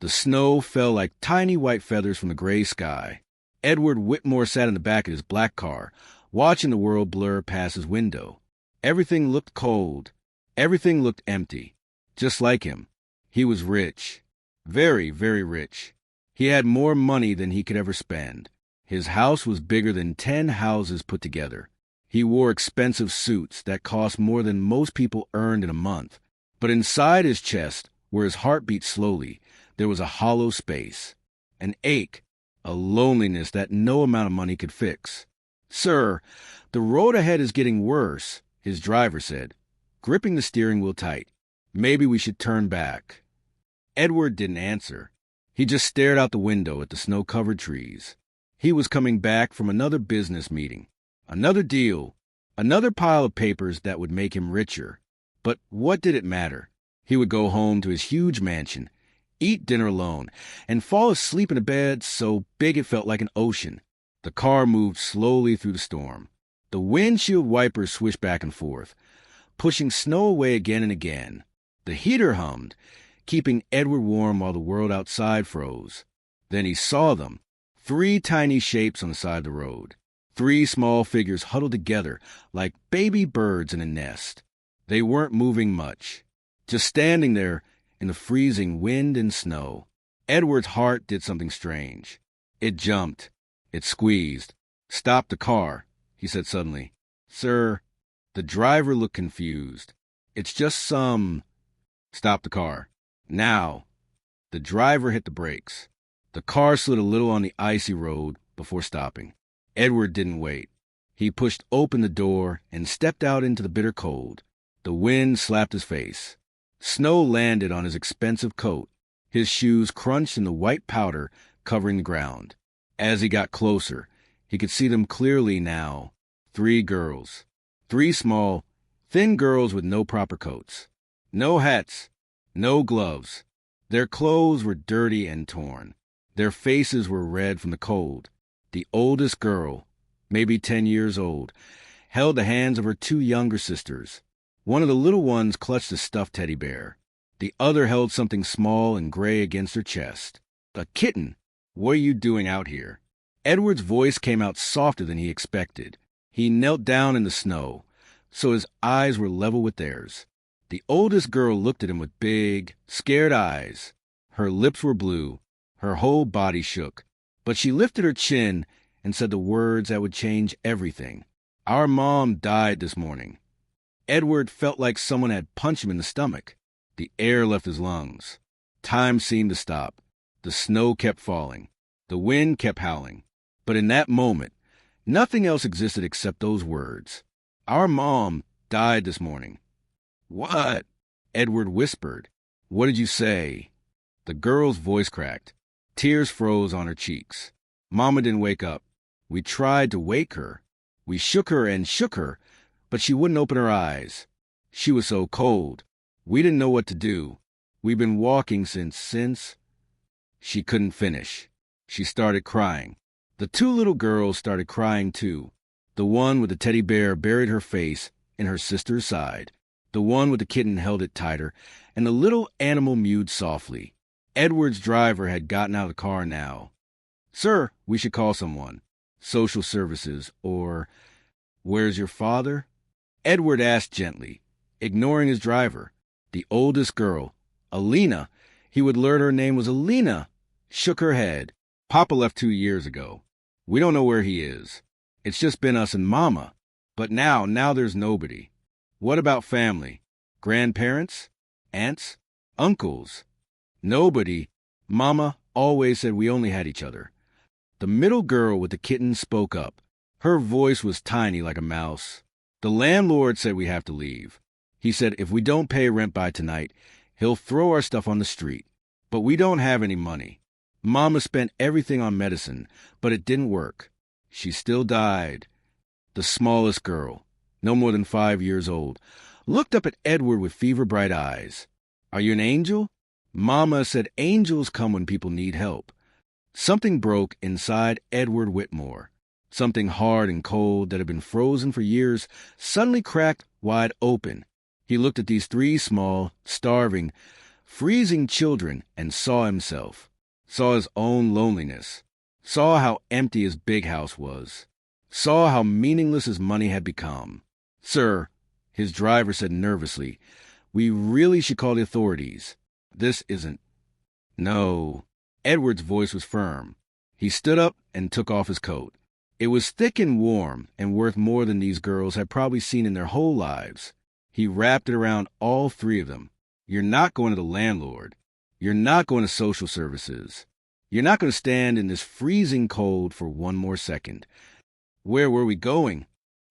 The snow fell like tiny white feathers from the gray sky. Edward Whitmore sat in the back of his black car, watching the world blur past his window. Everything looked cold. Everything looked empty. Just like him. He was rich. Very, very rich. He had more money than he could ever spend. His house was bigger than 10 houses put together. He wore expensive suits that cost more than most people earned in a month. But inside his chest, where his heart beat slowly, there was a hollow space. An ache. A loneliness that no amount of money could fix. "Sir, the road ahead is getting worse," his driver said, gripping the steering wheel tight. "Maybe we should turn back." Edward didn't answer. He just stared out the window at the snow-covered trees. He was coming back from another business meeting. Another deal. Another pile of papers that would make him richer. But what did it matter? He would go home to his huge mansion, eat dinner alone, and fall asleep in a bed so big it felt like an ocean. The car moved slowly through the storm. The windshield wipers swished back and forth, pushing snow away again and again. The heater hummed, keeping Edward warm while the world outside froze. Then he saw them, 3 tiny shapes on the side of the road. 3 small figures huddled together like baby birds in a nest. They weren't moving much, just standing there in the freezing wind and snow. Edward's heart did something strange. It jumped. It squeezed. "Stop the car," he said suddenly. "Sir." The driver looked confused. "It's just some—" "Stop the car. Now." The driver hit the brakes. The car slid a little on the icy road before stopping. Edward didn't wait. He pushed open the door and stepped out into the bitter cold. The wind slapped his face. Snow landed on his expensive coat. His shoes crunched in the white powder covering the ground. As he got closer, he could see them clearly now. 3 girls. 3 small, thin girls with no proper coats. No hats. No gloves. Their clothes were dirty and torn. Their faces were red from the cold. The oldest girl, maybe 10 years old, held the hands of her 2 younger sisters. One of the little ones clutched a stuffed teddy bear. The other held something small and gray against her chest. "A kitten. What are you doing out here?" Edward's voice came out softer than he expected. He knelt down in the snow, so his eyes were level with theirs. The oldest girl looked at him with big, scared eyes. Her lips were blue. Her whole body shook. But she lifted her chin and said the words that would change everything. "Our mom died this morning." Edward felt like someone had punched him in the stomach. The air left his lungs. Time seemed to stop. The snow kept falling. The wind kept howling. But in that moment, nothing else existed except those words. "Our mom died this morning." "What?" Edward whispered. "What did you say?" The girl's voice cracked. Tears froze on her cheeks. "Mama didn't wake up. We tried to wake her. We shook her and shook her, but she wouldn't open her eyes. She was so cold. We didn't know what to do. We've been walking since... She couldn't finish. She started crying. The 2 little girls started crying too. The one with the teddy bear buried her face in her sister's side. The one with the kitten held it tighter, and the little animal mewed softly. Edward's driver had gotten out of the car now. "Sir, we should call someone. Social services, or... Where's your father?" Edward asked gently, ignoring his driver. The oldest girl, Alina, he would learn her name was Alina, shook her head. "Papa left 2 years ago. We don't know where he is. It's just been us and Mama. But now there's nobody." "What about family? Grandparents? Aunts? Uncles?" "Nobody. Mama always said we only had each other." The middle girl with the kitten spoke up. Her voice was tiny like a mouse. "The landlord said we have to leave. He said if we don't pay rent by tonight, he'll throw our stuff on the street. But we don't have any money. Mama spent everything on medicine, but it didn't work. She still died." The smallest girl, no more than 5 years old, looked up at Edward with fever-bright eyes. "Are you an angel?" "Mama said angels come when people need help." Something broke inside Edward Whitmore. Something hard and cold that had been frozen for years suddenly cracked wide open. He looked at these 3 small, starving, freezing children, and saw himself, saw his own loneliness, saw how empty his big house was, saw how meaningless his money had become. "Sir," his driver said nervously, "we really should call the authorities. This isn't—" "No." Edward's voice was firm. He stood up and took off his coat. It was thick and warm and worth more than these girls had probably seen in their whole lives. He wrapped it around all three of them. "You're not going to the landlord. You're not going to social services. You're not going to stand in this freezing cold for one more second." "Where were we going?"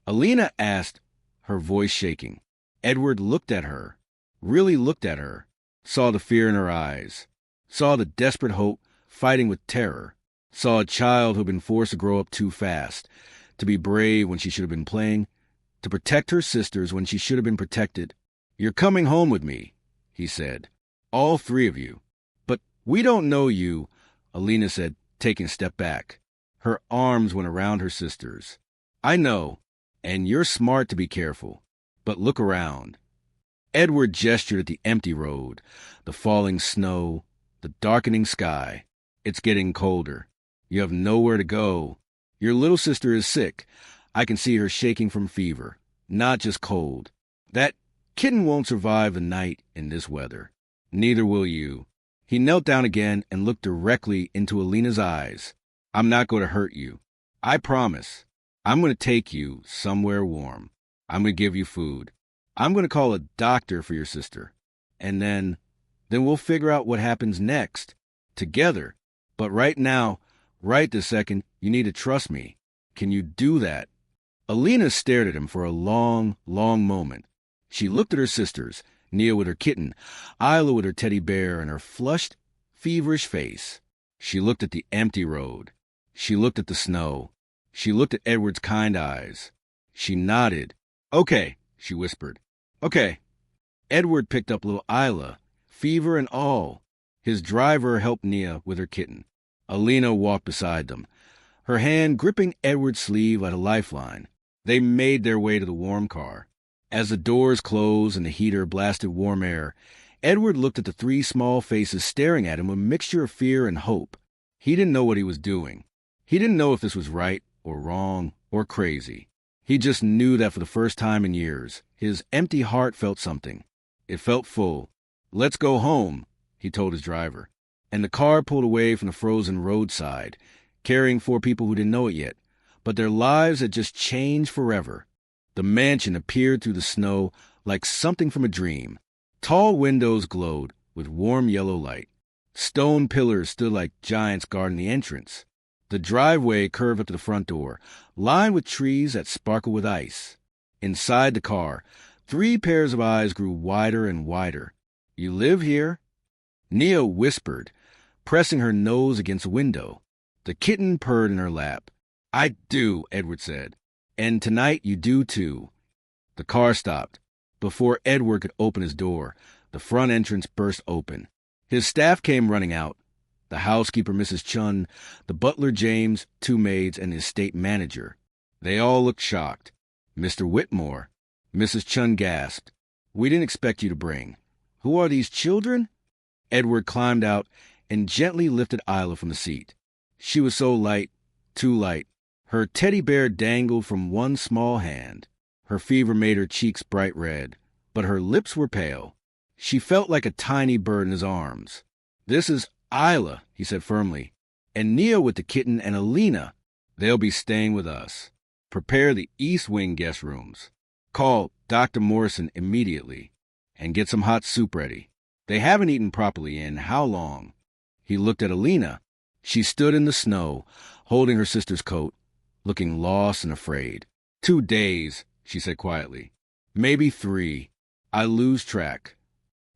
Alina asked, her voice shaking. Edward looked at her, really looked at her, saw the fear in her eyes, saw the desperate hope fighting with terror, saw a child who'd been forced to grow up too fast, to be brave when she should have been playing, to protect her sisters when she should have been protected. "You're coming home with me," he said. "All three of you." "But we don't know you," Alina said, taking a step back. Her arms went around her sisters. "I know, and you're smart to be careful, but look around." Edward gestured at the empty road, the falling snow, the darkening sky. "It's getting colder. You have nowhere to go. Your little sister is sick. I can see her shaking from fever, not just cold. That kitten won't survive the night in this weather. Neither will you." He knelt down again and looked directly into Alina's eyes. "I'm not going to hurt you. I promise. I'm going to take you somewhere warm. I'm going to give you food. I'm going to call a doctor for your sister. And then we'll figure out what happens next. Together. But right now, right this second, you need to trust me. Can you do that?" Alina stared at him for a long, long moment. She looked at her sisters, Nia with her kitten, Isla with her teddy bear, and her flushed, feverish face. She looked at the empty road. She looked at the snow. She looked at Edward's kind eyes. She nodded. "Okay," she whispered. "Okay." Edward picked up little Isla, fever and all. His driver helped Nia with her kitten. Alina walked beside them, her hand gripping Edward's sleeve like a lifeline. They made their way to the warm car. As the doors closed and the heater blasted warm air, Edward looked at the three small faces staring at him with a mixture of fear and hope. He didn't know what he was doing. He didn't know if this was right or wrong or crazy. He just knew that for the first time in years, his empty heart felt something. It felt full. "Let's go home," he told his driver. And the car pulled away from the frozen roadside, carrying four people who didn't know it yet, but their lives had just changed forever. The mansion appeared through the snow like something from a dream. Tall windows glowed with warm yellow light. Stone pillars stood like giants guarding the entrance. The driveway curved up to the front door, lined with trees that sparkled with ice. Inside the car, three pairs of eyes grew wider and wider. "You live here?" Nia whispered, pressing her nose against the window. The kitten purred in her lap. "I do," Edward said. "And tonight you do too." The car stopped. Before Edward could open his door, the front entrance burst open. His staff came running out. The housekeeper, Mrs. Chun, the butler, James, two maids, and the estate manager. They all looked shocked. "Mr. Whitmore," Mrs. Chun gasped. "We didn't expect you to bring. Who are these children?" Edward climbed out and gently lifted Isla from the seat. She was so light, too light. Her teddy bear dangled from one small hand. Her fever made her cheeks bright red, but her lips were pale. She felt like a tiny bird in his arms. "This is Isla," he said firmly, "and Nia with the kitten and Alina. They'll be staying with us. Prepare the East Wing guest rooms. Call Dr. Morrison immediately, and get some hot soup ready. They haven't eaten properly in how long?" He looked at Alina. She stood in the snow, holding her sister's coat, looking lost and afraid. 2 days, she said quietly. "Maybe 3. I lose track."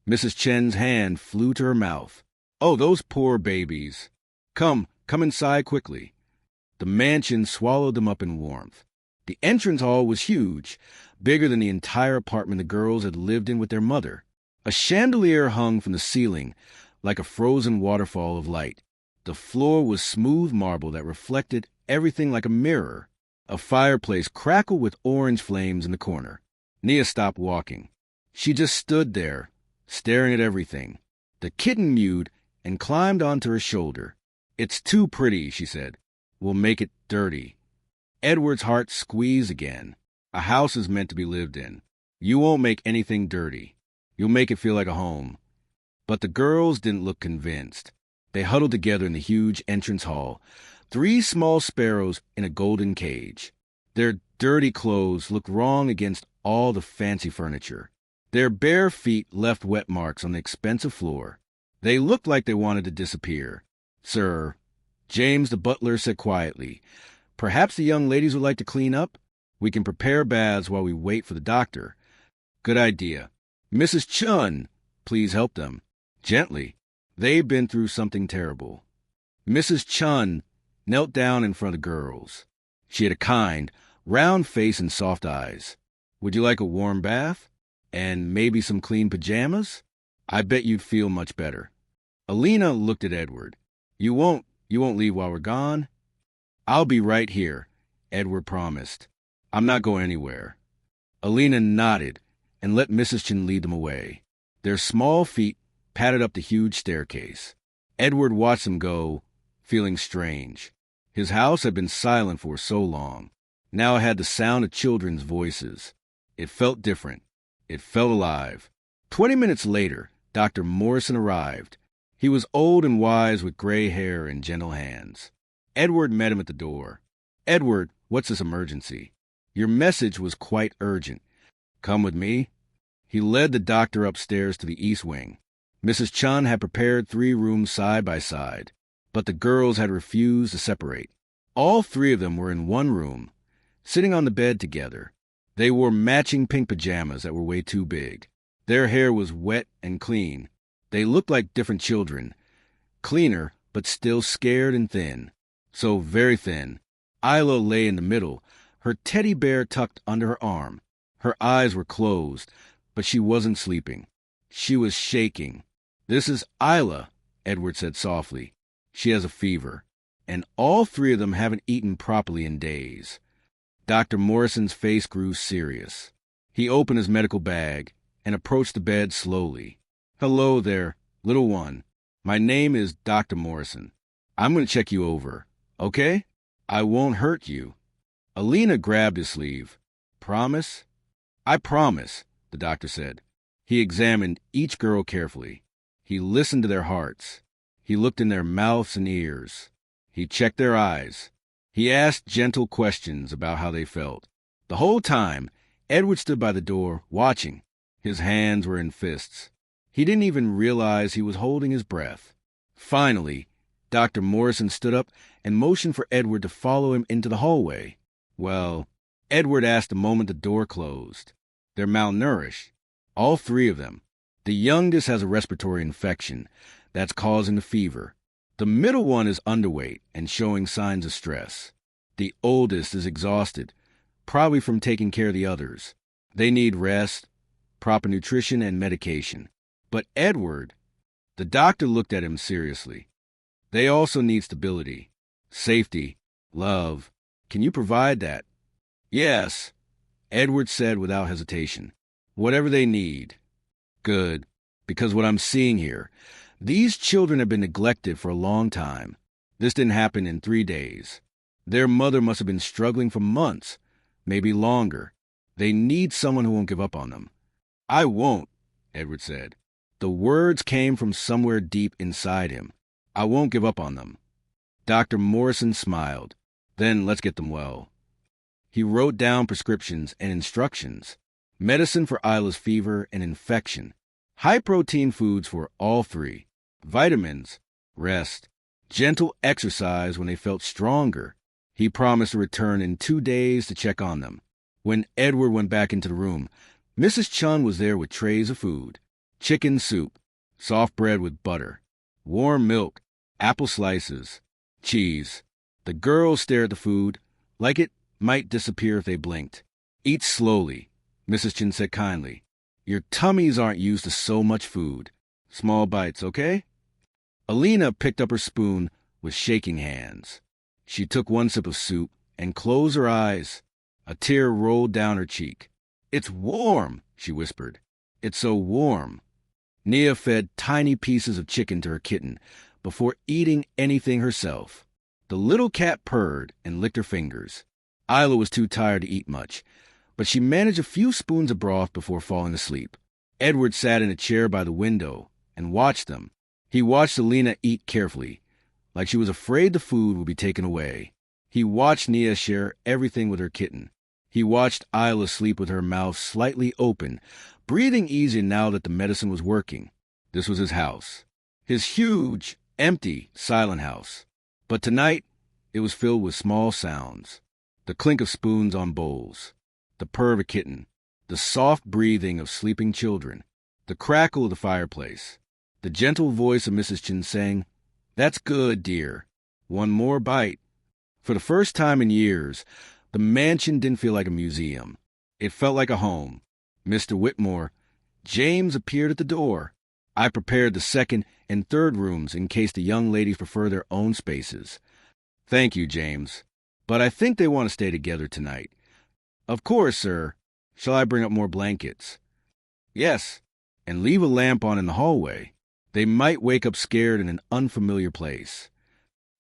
Mrs. Chen's hand flew to her mouth. "Oh, those poor babies. Come inside quickly." The mansion swallowed them up in warmth. The entrance hall was huge, bigger than the entire apartment the girls had lived in with their mother. A chandelier hung from the ceiling like a frozen waterfall of light. The floor was smooth marble that reflected everything like a mirror. A fireplace crackled with orange flames in the corner. Nia stopped walking. She just stood there, staring at everything. The kitten mewed and climbed onto her shoulder. "It's too pretty," she said. "We'll make it dirty." Edward's heart squeezed again. A house is meant to be lived in. You won't make anything dirty. You'll make it feel like a home. But the girls didn't look convinced. They huddled together in the huge entrance hall, 3 small sparrows in a golden cage. Their dirty clothes looked wrong against all the fancy furniture. Their bare feet left wet marks on the expensive floor. They looked like they wanted to disappear. "Sir," James the butler said quietly, "perhaps the young ladies would like to clean up? We can prepare baths while we wait for the doctor." "Good idea. Mrs. Chun, please help them." Gently. They've been through something terrible. Mrs. Chun knelt down in front of the girls. She had a kind, round face and soft eyes. "Would you like a warm bath? And maybe some clean pajamas? I bet you'd feel much better." Alina looked at Edward. You won't leave while we're gone?" "I'll be right here," Edward promised. "I'm not going anywhere." Alina nodded and let Mrs. Chin lead them away. Their small feet padded up the huge staircase. Edward watched them go, feeling strange. His house had been silent for so long. Now it had the sound of children's voices. It felt different. It felt alive. 20 minutes later, Dr. Morrison arrived. He was old and wise with gray hair and gentle hands. Edward met him at the door. "Edward, what's this emergency? Your message was quite urgent. Come with me." He led the doctor upstairs to the east wing. Mrs. Chun had prepared 3 rooms side by side, but the girls had refused to separate. All 3 of them were in one room, sitting on the bed together. They wore matching pink pajamas that were way too big. Their hair was wet and clean. They looked like different children, cleaner, but still scared and thin. So very thin. Isla lay in the middle, her teddy bear tucked under her arm. Her eyes were closed, but she wasn't sleeping. She was shaking. "This is Isla," Edward said softly. "She has a fever. And all 3 of them haven't eaten properly in days." Dr. Morrison's face grew serious. He opened his medical bag and approached the bed slowly. "Hello there, little one. My name is Dr. Morrison. I'm going to check you over, okay? I won't hurt you." Alina grabbed his sleeve. "Promise?" "I promise," the doctor said. He examined each girl carefully. He listened to their hearts. He looked in their mouths and ears. He checked their eyes. He asked gentle questions about how they felt. The whole time, Edward stood by the door, watching. His hands were in fists. He didn't even realize he was holding his breath. Finally, Dr. Morrison stood up and motioned for Edward to follow him into the hallway. Well, Edward asked the moment the door closed. "They're malnourished. All 3 of them. The youngest has a respiratory infection that's causing the fever. The middle one is underweight and showing signs of stress. The oldest is exhausted, probably from taking care of the others. They need rest, proper nutrition, and medication. But Edward," the doctor looked at him seriously, "they also need stability, safety, love. Can you provide that?" "Yes," Edward said without hesitation. "Whatever they need." "Good, because what I'm seeing here, these children have been neglected for a long time. This didn't happen in 3 days. Their mother must have been struggling for months, maybe longer. They need someone who won't give up on them." "I won't," Edward said. The words came from somewhere deep inside him. "I won't give up on them." Dr. Morrison smiled. "Then let's get them well." He wrote down prescriptions and instructions. Medicine for Isla's fever and infection. High-protein foods for all 3. Vitamins, rest, gentle exercise when they felt stronger. He promised to return in 2 days to check on them. When Edward went back into the room, Mrs. Chun was there with trays of food. Chicken soup, soft bread with butter, warm milk, apple slices, cheese. The girls stared at the food like it might disappear if they blinked. "Eat slowly," Mrs. Chin said kindly. "Your tummies aren't used to so much food. Small bites, okay?" Alina picked up her spoon with shaking hands. She took 1 sip of soup and closed her eyes. A tear rolled down her cheek. "It's warm," she whispered. "It's so warm." Nia fed tiny pieces of chicken to her kitten before eating anything herself. The little cat purred and licked her fingers. Isla was too tired to eat much, but she managed a few spoons of broth before falling asleep. Edward sat in a chair by the window and watched them. He watched Alina eat carefully, like she was afraid the food would be taken away. He watched Nia share everything with her kitten. He watched Isla sleep with her mouth slightly open, breathing easier now that the medicine was working. This was his house. His huge, empty, silent house. But tonight, it was filled with small sounds. The clink of spoons on bowls. The purr of a kitten. The soft breathing of sleeping children. The crackle of the fireplace. The gentle voice of Mrs. Chin saying, "That's good, dear. One more bite." For the first time in years, the mansion didn't feel like a museum. It felt like a home. Mr. Whitmore, James appeared at the door. I prepared the second and third rooms in case the young ladies prefer their own spaces. Thank you, James. But I think they want to stay together tonight. Of course, sir. Shall I bring up more blankets? Yes, and leave a lamp on in the hallway. They might wake up scared in an unfamiliar place.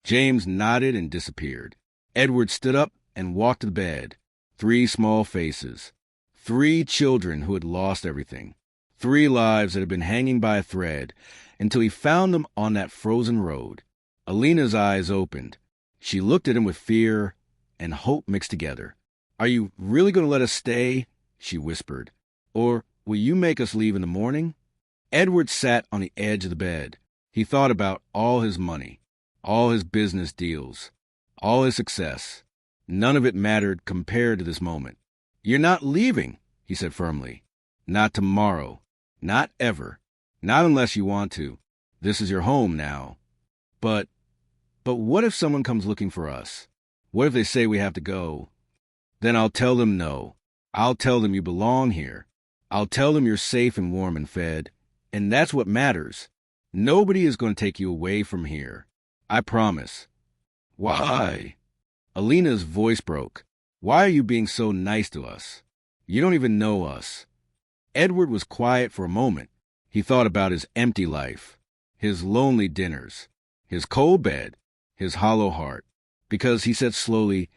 James nodded and disappeared. Edward stood up and walked to the bed. 3 small faces. 3 children who had lost everything. 3 lives that had been hanging by a thread until he found them on that frozen road. Alina's eyes opened. She looked at him with fear and hope mixed together. "Are you really going to let us stay?" she whispered. "Or will you make us leave in the morning?" Edward sat on the edge of the bed. He thought about all his money, all his business deals, all his success. None of it mattered compared to this moment. "You're not leaving," he said firmly. "Not tomorrow. Not ever. Not unless you want to. This is your home now." But what if someone comes looking for us? What if they say we have to go? Then I'll tell them no. I'll tell them you belong here. I'll tell them you're safe and warm and fed. And that's what matters. Nobody is going to take you away from here. I promise. Why? Alina's voice broke. Why are you being so nice to us? You don't even know us. Edward was quiet for a moment. He thought about his empty life, his lonely dinners, his cold bed, his hollow heart. Because he said slowly,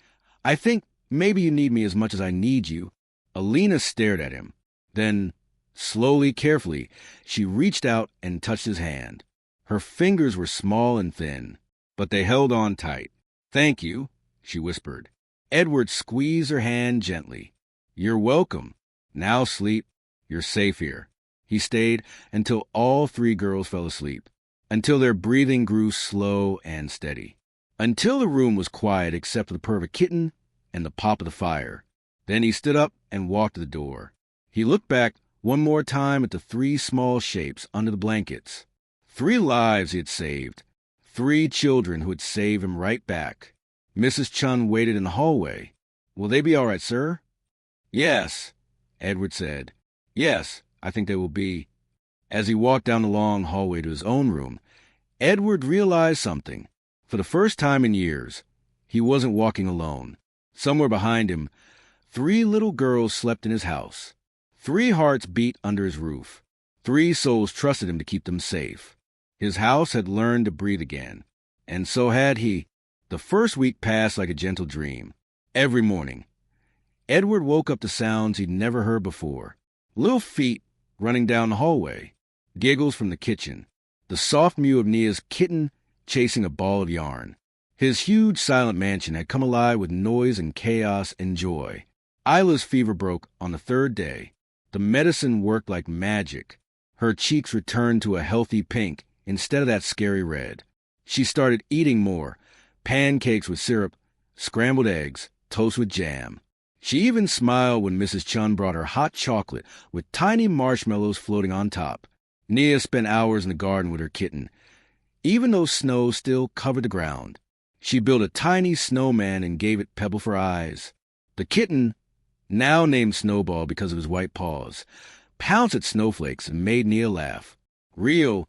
"I think maybe you need me as much as I need you." Alina stared at him. Then, slowly, carefully, she reached out and touched his hand. Her fingers were small and thin, but they held on tight. "Thank you," she whispered. Edward squeezed her hand gently. "You're welcome. Now sleep. You're safe here." He stayed until all 3 girls fell asleep, until their breathing grew slow and steady, until the room was quiet except for the purr of a kitten and the pop of the fire. Then he stood up and walked to the door. He looked back one more time at the 3 small shapes under the blankets. 3 lives he had saved. 3 children who would save him right back. Mrs. Chun waited in the hallway. "Will they be all right, sir?" "Yes," Edward said. "Yes, I think they will be." As he walked down the long hallway to his own room, Edward realized something. For the first time in years, he wasn't walking alone. Somewhere behind him, 3 little girls slept in his house. 3 hearts beat under his roof. 3 souls trusted him to keep them safe. His house had learned to breathe again, and so had he. The first week passed like a gentle dream. Every morning, Edward woke up to sounds he'd never heard before. Little feet running down the hallway. Giggles from the kitchen. The soft mew of Nia's kitten chasing a ball of yarn. His huge silent mansion had come alive with noise and chaos and joy. Isla's fever broke on the 3rd day. The medicine worked like magic. Her cheeks returned to a healthy pink instead of that scary red. She started eating more. Pancakes with syrup, scrambled eggs, toast with jam. She even smiled when Mrs. Chun brought her hot chocolate with tiny marshmallows floating on top. Nia spent hours in the garden with her kitten, even though snow still covered the ground. She built a tiny snowman and gave it pebble for eyes. The kitten, now named Snowball because of his white paws, pounced at snowflakes and made Nia laugh. Real,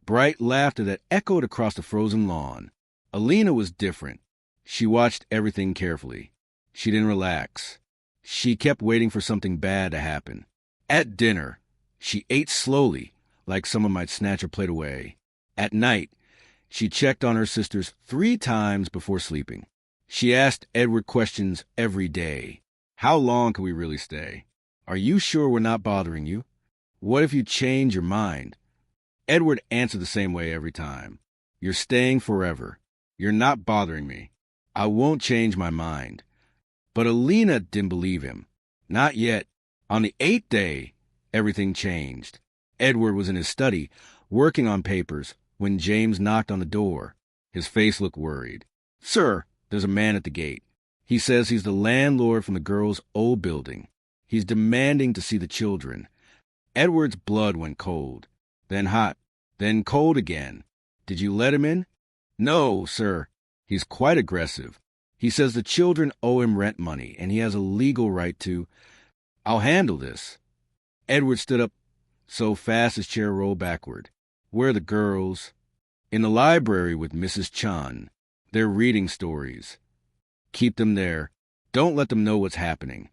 bright laughter that echoed across the frozen lawn. Alina was different. She watched everything carefully. She didn't relax. She kept waiting for something bad to happen. At dinner, she ate slowly, like someone might snatch her plate away. At night, she checked on her sisters 3 times before sleeping. She asked Edward questions every day. How long can we really stay? Are you sure we're not bothering you? What if you change your mind? Edward answered the same way every time. You're staying forever. You're not bothering me. I won't change my mind. But Alina didn't believe him. Not yet. On the 8th day, everything changed. Edward was in his study, working on papers, when James knocked on the door. His face looked worried. Sir, there's a man at the gate. He says he's the landlord from the girls' old building. He's demanding to see the children. Edward's blood went cold, then hot, then cold again. Did you let him in? No, sir. He's quite aggressive. He says the children owe him rent money, and he has a legal right to... I'll handle this. Edward stood up so fast his chair rolled backward. Where are the girls? In the library with Mrs. Chan. They're reading stories. Keep them there. Don't let them know what's happening.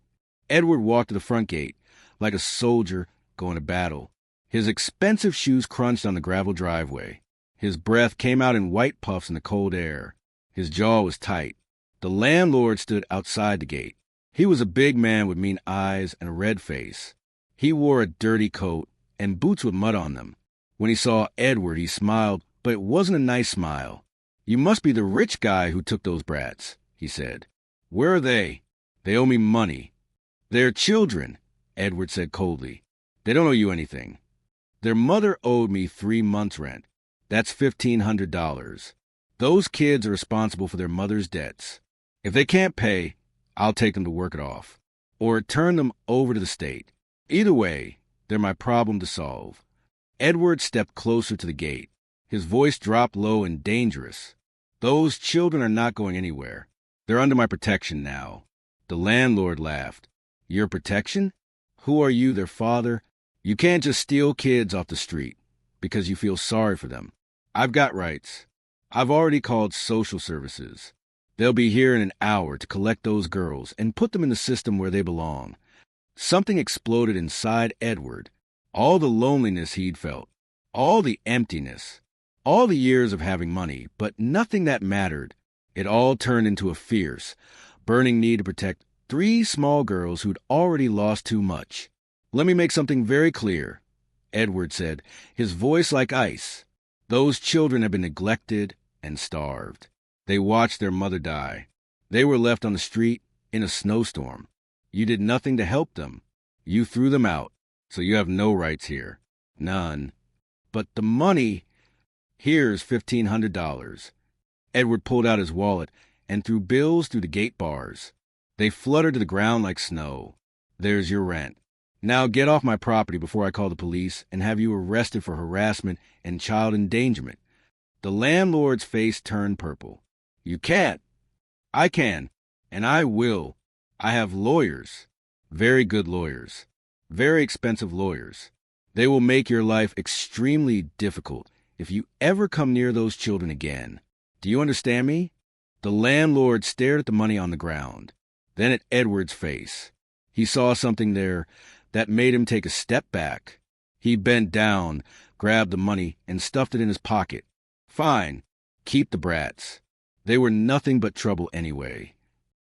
Edward walked to the front gate, like a soldier going to battle. His expensive shoes crunched on the gravel driveway. His breath came out in white puffs in the cold air. His jaw was tight. The landlord stood outside the gate. He was a big man with mean eyes and a red face. He wore a dirty coat and boots with mud on them. When he saw Edward, he smiled, but it wasn't a nice smile. You must be the rich guy who took those brats, he said. Where are they? They owe me money. They're children, Edward said coldly. They don't owe you anything. Their mother owed me 3 months' rent. That's $1,500. Those kids are responsible for their mother's debts. If they can't pay, I'll take them to work it off, or turn them over to the state. Either way, they're my problem to solve. Edward stepped closer to the gate. His voice dropped low and dangerous. Those children are not going anywhere. They're under my protection now. The landlord laughed. Your protection? Who are you, their father? You can't just steal kids off the street because you feel sorry for them. I've got rights. I've already called social services. They'll be here in an hour to collect those girls and put them in the system where they belong. Something exploded inside Edward. All the loneliness he'd felt, all the emptiness, all the years of having money, but nothing that mattered. It all turned into a fierce, burning need to protect 3 small girls who'd already lost too much. Let me make something very clear, Edward said, his voice like ice. Those children have been neglected and starved. They watched their mother die. They were left on the street in a snowstorm. You did nothing to help them. You threw them out, so you have no rights here. None. But the money, here's $1,500. Edward pulled out his wallet and threw bills through the gate bars. They fluttered to the ground like snow. There's your rent. Now get off my property before I call the police and have you arrested for harassment and child endangerment. The landlord's face turned purple. You can't. I can, and I will. I have lawyers. Very good lawyers. Very expensive lawyers. They will make your life extremely difficult if you ever come near those children again. Do you understand me? The landlord stared at the money on the ground, then at Edward's face. He saw something there that made him take a step back. He bent down, grabbed the money, and stuffed it in his pocket. Fine. Keep the brats. They were nothing but trouble anyway.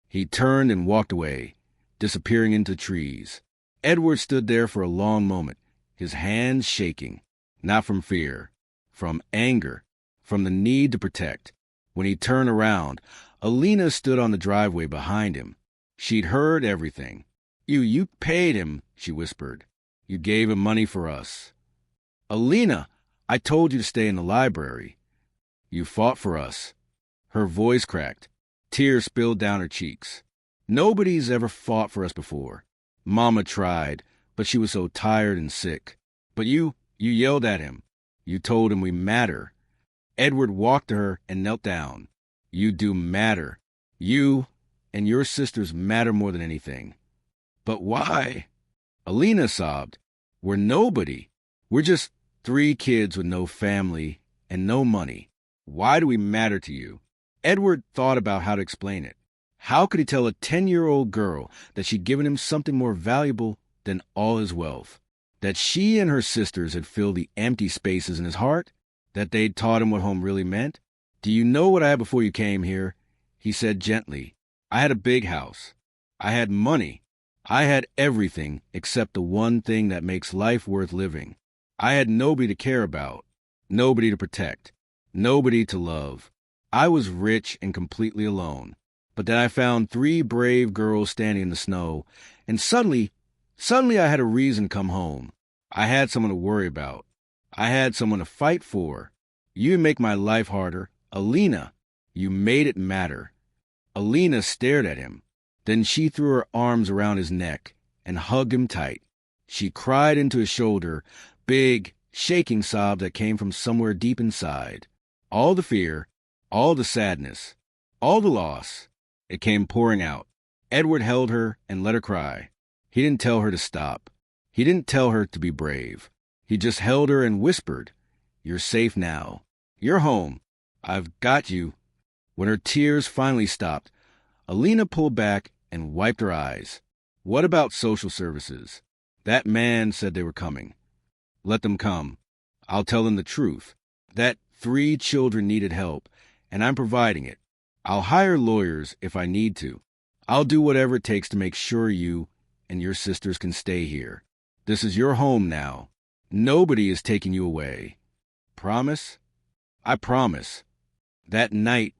He turned and walked away, disappearing into trees. Edward stood there for a long moment, his hands shaking, not from fear, from anger, from the need to protect. When he turned around, Alina stood on the driveway behind him. She'd heard everything. You paid him, she whispered. You gave him money for us. Alina, I told you to stay in the library. You fought for us. Her voice cracked. Tears spilled down her cheeks. Nobody's ever fought for us before. Mama tried, but she was so tired and sick. But you yelled at him. You told him we matter. Edward walked to her and knelt down. You do matter. You and your sisters matter more than anything. But why? Alina sobbed. We're nobody. We're just 3 kids with no family and no money. Why do we matter to you? Edward thought about how to explain it. How could he tell a 10-year-old girl that she'd given him something more valuable than all his wealth? that she and her sisters had filled the empty spaces in his heart, that they'd taught him what home really meant. "Do you know what I had before you came here?" he said gently. "I had a big house. I had money. I had everything except the one thing that makes life worth living. I had nobody to care about, nobody to protect, nobody to love. I was rich and completely alone. But then I found 3 brave girls standing in the snow, and suddenly I had a reason to come home. I had someone to worry about. I had someone to fight for. You make my life harder. Alina, you made it matter." Alina stared at him. Then she threw her arms around his neck and hugged him tight. She cried into his shoulder, big, shaking sob that came from somewhere deep inside. All the fear, all the sadness, all the loss, it came pouring out. Edward held her and let her cry. He didn't tell her to stop. He didn't tell her to be brave. He just held her and whispered, "You're safe now. You're home. I've got you." When her tears finally stopped, Alina pulled back and wiped her eyes. "What about social services? That man said they were coming." "Let them come. I'll tell them the truth. That 3 children needed help, and I'm providing it. I'll hire lawyers if I need to. I'll do whatever it takes to make sure you and your sisters can stay here. This is your home now. Nobody is taking you away. Promise?" "I promise." That night,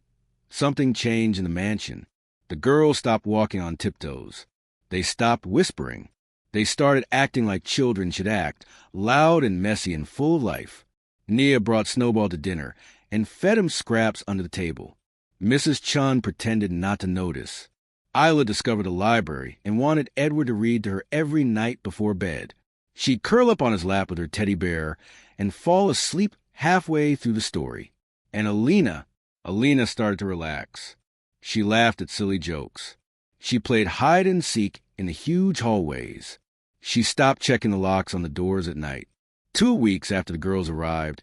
something changed in the mansion. The girls stopped walking on tiptoes. They stopped whispering. They started acting like children should act, loud and messy and full of life. Nia brought Snowball to dinner and fed him scraps under the table. Mrs. Chun pretended not to notice. Isla discovered a library and wanted Edward to read to her every night before bed. She'd curl up on his lap with her teddy bear and fall asleep halfway through the story. And Alina started to relax. She laughed at silly jokes. She played hide and seek in the huge hallways. She stopped checking the locks on the doors at night. 2 weeks after the girls arrived,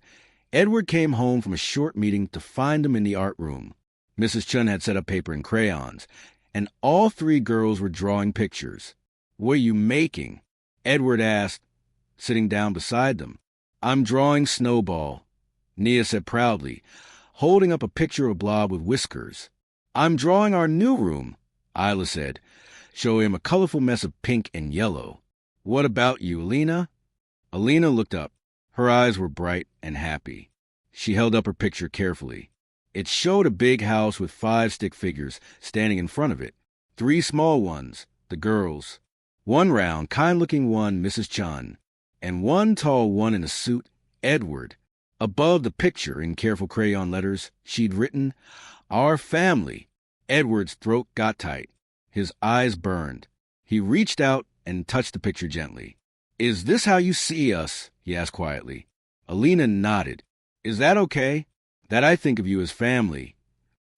Edward came home from a short meeting to find them in the art room. Mrs. Chun had set up paper and crayons, and all 3 girls were drawing pictures. "What are you making?" Edward asked, sitting down beside them. "I'm drawing Snowball," Nia said proudly, holding up a picture of a blob with whiskers. "I'm drawing our new room," Isla said, showing him a colorful mess of pink and yellow. "What about you, Alina?" Alina looked up. Her eyes were bright and happy. She held up her picture carefully. It showed a big house with 5 stick figures standing in front of it. 3 small ones, the girls. 1 round, kind-looking one, Mrs. Chun. And 1 tall one in a suit, Edward. Above the picture, in careful crayon letters, she'd written, "Our family." Edward's throat got tight. His eyes burned. He reached out and touched the picture gently. "Is this how you see us?" he asked quietly. Alina nodded. "Is that okay? That I think of you as family?"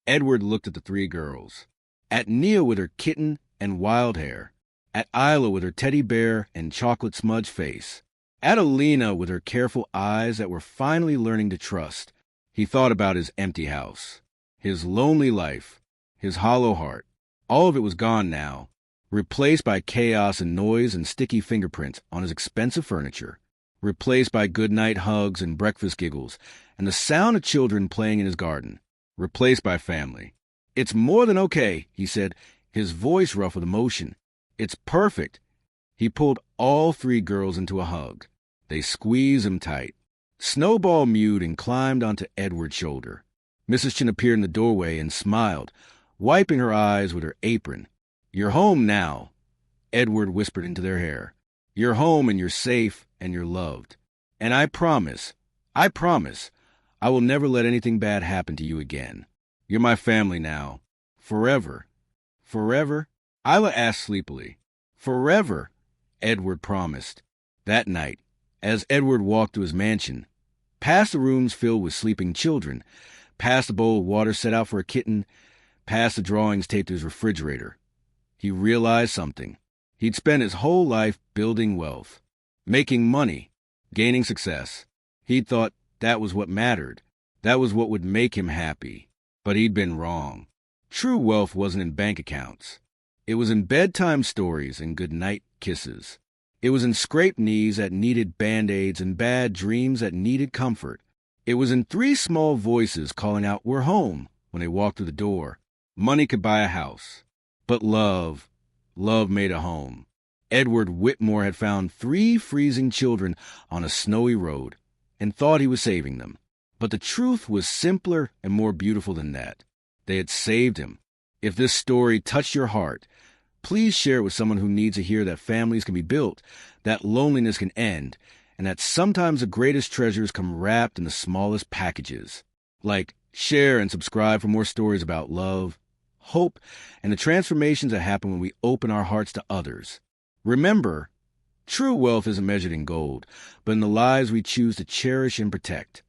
Edward looked at the 3 girls. At Nia with her kitten and wild hair. At Isla with her teddy bear and chocolate smudge face. At Alina with her careful eyes that were finally learning to trust. He thought about his empty house, his lonely life, his hollow heart. All of it was gone now, replaced by chaos and noise and sticky fingerprints on his expensive furniture, replaced by goodnight hugs and breakfast giggles and the sound of children playing in his garden, replaced by family. "It's more than okay," he said, his voice rough with emotion. "It's perfect." He pulled all 3 girls into a hug. They squeezed him tight. Snowball mewed and climbed onto Edward's shoulder. Mrs. Chin appeared in the doorway and smiled, wiping her eyes with her apron. "You're home now," Edward whispered into their hair. "You're home and you're safe and you're loved. And I promise, I will never let anything bad happen to you again. You're my family now. Forever." "Forever?" Isla asked sleepily. "Forever," Edward promised. That night, as Edward walked to his mansion, past the rooms filled with sleeping children, past the bowl of water set out for a kitten, past the drawings taped to his refrigerator, he realized something. He'd spent his whole life building wealth, making money, gaining success. He'd thought that was what mattered. That was what would make him happy. But he'd been wrong. True wealth wasn't in bank accounts. It was in bedtime stories and goodnight kisses. It was in scraped knees that needed band-aids and bad dreams that needed comfort. It was in three small voices calling out, "We're home," when they walked through the door. Money could buy a house, but love made a home. Edward Whitmore had found three freezing children on a snowy road and thought he was saving them. But the truth was simpler and more beautiful than that. They had saved him. If this story touched your heart, please share it with someone who needs to hear that families can be built, that loneliness can end, and that sometimes the greatest treasures come wrapped in the smallest packages. Like, share, and subscribe for more stories about love, hope, and the transformations that happen when we open our hearts to others. Remember, true wealth isn't measured in gold, but in the lives we choose to cherish and protect.